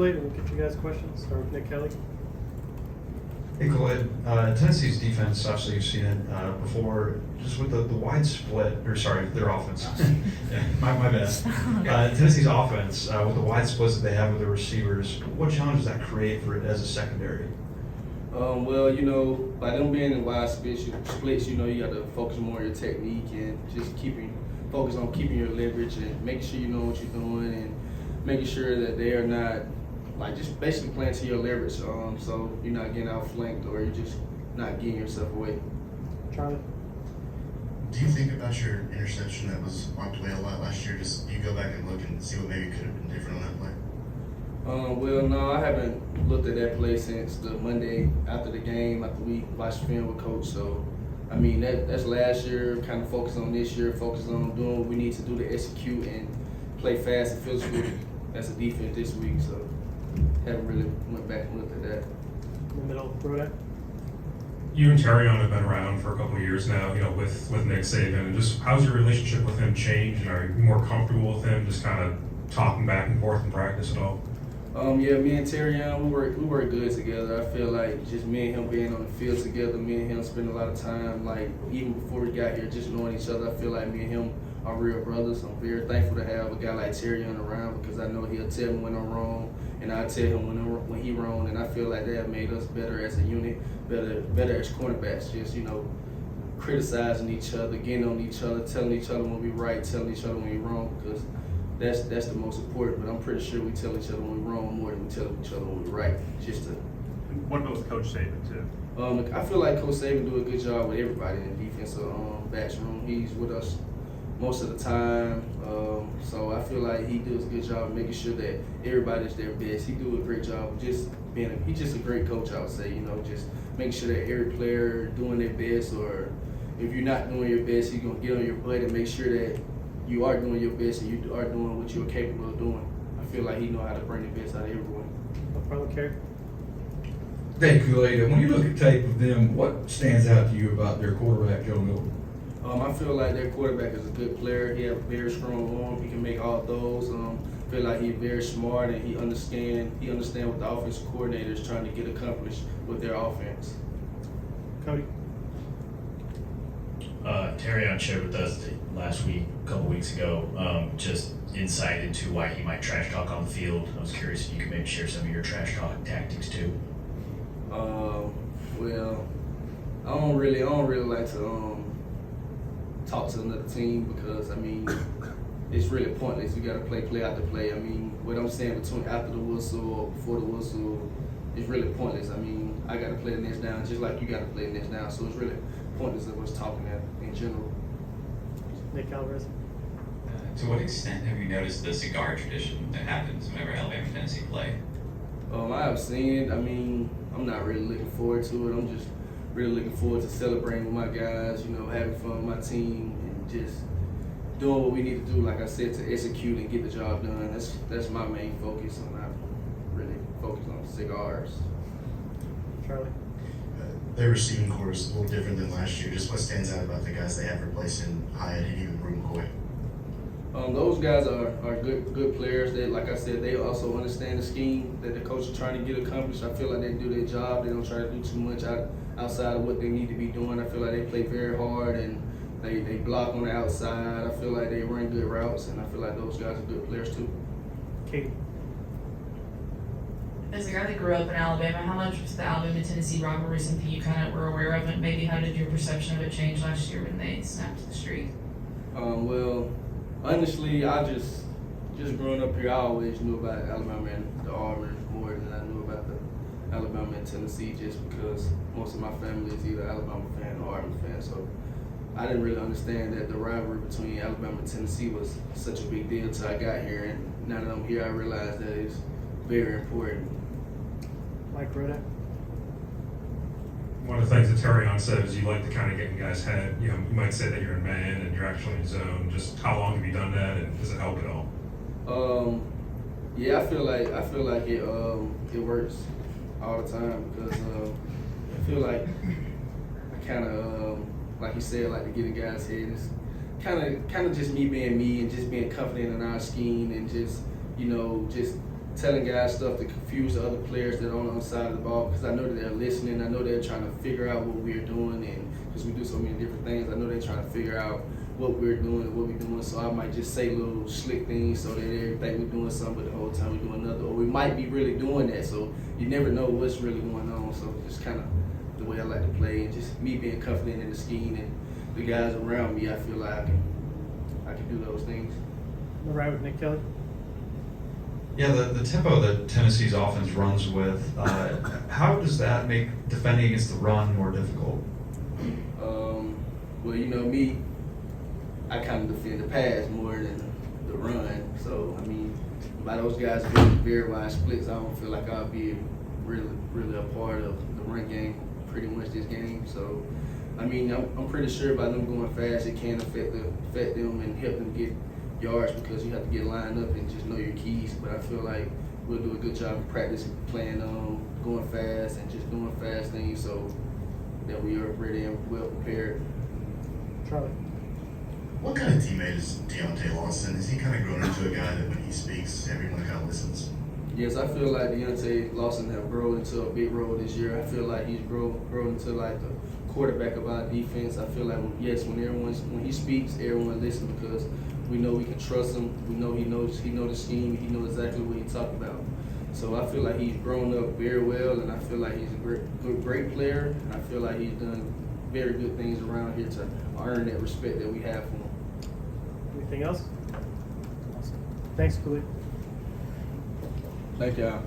And we'll get you guys questions. Start with Nick Kelly. Hey, Kool Aid. Tennessee's defense, obviously you've seen it before, just with the wide split, or sorry, their offense. Yeah, my bad. Tennessee's offense, with the wide splits that they have with the receivers, what challenge does that create for it as a secondary? Well, by them being in wide splits, you got to focus more on your technique and just focus on keeping your leverage and making sure you know what you're doing and making sure that they are not just basically playing to your leverage, so you're not getting outflanked or you're just not getting yourself away. Charlie? Do you think about your interception that was wiped away a lot last year? Just you go back and look and see what maybe could have been different on that play? Well, no, I haven't looked at that play since the Monday after the game, after we watched film with Coach. So, that's last year, kind of focus on this year, focus on doing what we need to do to execute and play fast and physical as a defense this week. So, haven't really went back and looked at that. In the middle, Rodak. You and Terrion have been around for a couple of years now, with Nick Saban. And just how's your relationship with him changed? Are you more comfortable with him, just kind of talking back and forth in practice at all? Yeah, me and Terrion, we work good together. I feel like just me and him being on the field together, me and him spending a lot of time, even before we got here, just knowing each other. I feel like me and him are real brothers. I'm very thankful to have a guy like Terrion around because I know he'll tell me when I'm wrong, and I'll tell him when he's wrong. And I feel like that made us better as a unit, better as cornerbacks. Just criticizing each other, getting on each other, telling each other when we're right, telling each other when we're wrong, because that's the most important. But I'm pretty sure we tell each other when we're wrong more than we tell each other when we're right. What about with Coach Saban too? I feel like Coach Saban do a good job with everybody in the defensive backs room. He's with us most of the time, so I feel like he does a good job of making sure that everybody's their best. He do a great job of just he's just a great coach, I would say. Just making sure that every player doing their best, or if you're not doing your best, he's gonna get on your butt and make sure that you are doing your best and you are doing what you're capable of doing. I feel like he know how to bring the best out of everyone. Probably Kerry. Hey, Kool Aid, when you look at tape of them, what stands out to you about their quarterback, Joe Milton? I feel like their quarterback is a good player. He has a very strong arm. He can make all those. I feel like he's very smart and he understand what the offensive coordinator is trying to get accomplished with their offense. Cody. Terrion shared with us last week, a couple weeks ago, just insight into why he might trash talk on the field. I was curious if you could maybe share some of your trash talk tactics too. Well, I don't really like to talk to another team because it's really pointless. You got to play after play. What I'm saying between after the whistle or before the whistle is really pointless. I got to play the next down just like you got to play the next down. So it's really pointless of us talking that in general. Nick Alvarez. To what extent have you noticed the cigar tradition that happens whenever Alabama and Tennessee play? I have seen it. I'm not really looking forward to it. I'm just really looking forward to celebrating with my guys, having fun with my team and just doing what we need to do, like I said, to execute and get the job done. That's my main focus. I'm not really focused on cigars. Charlie. Their receiving core is a little different than last year. Just what stands out about the guys they have replacing Hyatt and even Ruben McCoy? Those guys are good players. That, like I said, they also understand the scheme that the coach is trying to get accomplished. I feel like they do their job. They don't try to do too much outside of what they need to be doing. I feel like they play very hard and they block on the outside. I feel like they run good routes, and I feel like those guys are good players too. Katie. As a guy that grew up in Alabama, how much was the Alabama-Tennessee rivalry something you kind of were aware of, and maybe how did your perception of it change last year when they snapped the streak? Well, honestly, I just growing up here, I always knew about Alabama and the Auburn more than I knew about the Alabama and Tennessee, just because most of my family is either Alabama fan or Auburn fan. So I didn't really understand that the rivalry between Alabama and Tennessee was such a big deal until I got here. And now that I'm here, I realize that it's very important. Mike Rodak. One of the things that Terrion said is you like to kind of get in guys' head. You might say that you're in man and you're actually in zone. Just how long have you done that, and does it help at all? Yeah, I feel like it works all the time because I feel like I kind of like you said, like to get in guys' head. It's kind of just me being me and just being confident in our scheme and just telling guys stuff to confuse the other players that are on the other side of the ball, because I know that they're listening. I know they're trying to figure out what we're doing, and because we do so many different things, I know they're trying to figure out what we're doing and what we're doing. So I might just say little slick things so that they think we're doing something, but the whole time we're doing another. Or we might be really doing that, so you never know what's really going on. So just kind of the way I like to play, and just me being confident in the scheme and the guys around me, I feel like I can do those things. All right with Nick Kelly. Yeah, the tempo that Tennessee's offense runs with, how does that make defending against the run more difficult? Well, you know me, I kind of defend the pass more than the run. So, I mean, by those guys being very wide splits, I don't feel like I'll be really a part of the run game pretty much this game. So, I mean, I'm pretty sure by them going fast, it can affect them and help them get yards, because you have to get lined up and just know your keys. But I feel like we'll do a good job of practicing playing going fast and just doing fast things so that we are ready and well prepared. Charlie. What kind of teammate is Deontay Lawson? Is he kind of grown into a guy that when he speaks, everyone kind of listens? Yes, I feel like Deontay Lawson have grown into a big role this year. I feel like he's grown into like the quarterback of our defense. I feel like when he speaks, everyone listens, because we know we can trust him. We know he knows the scheme. He knows exactly what he's talking about. So I feel like he's grown up very well, and I feel like he's a great player. And I feel like he's done very good things around here to earn that respect that we have for him. Anything else? Awesome. Thanks, Kool Aid. Thank y'all.